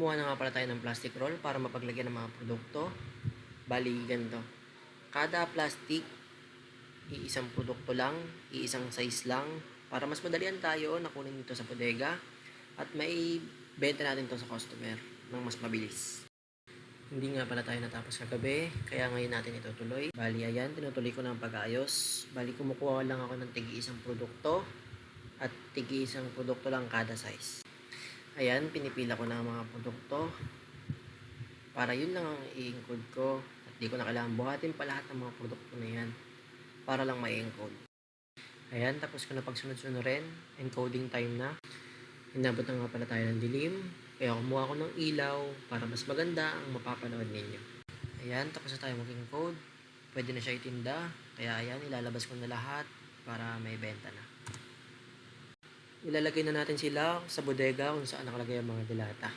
Kumuha na nga pala tayo ng plastic roll para mapaglagyan ng mga produkto. Bali, ganito. Kada plastic, iisang produkto lang, iisang size lang, para mas madalian tayo na kunin dito sa bodega at may benta natin to sa customer ng mas mabilis. Hindi nga pala tayo natapos kagabi, kaya ngayon natin itutuloy. Bali, ayan, tinutuloy ko na ang pag-aayos. Bali, kumukuha lang ako ng tigi-isang produkto at tigi-isang produkto lang kada size. Ayan, pinipila ko na ang mga produkto para yun lang ang i-encode ko at di ko na kailangan buhatin pa lahat ng mga produkto na yan para lang ma-encode. Ayan, tapos ko na pagsunod-sunod rin, encoding time na. Inabot na nga pala tayo ng dilim, kaya kumuha ko ng ilaw para mas maganda ang mapapanood ninyo. Ayan, tapos na tayo mag-encode. Pwede na siya itinda, kaya ayan, ilalabas ko na lahat para may benta na. Ilalagay na natin sila sa bodega kung saan nakalagay ang mga dilata.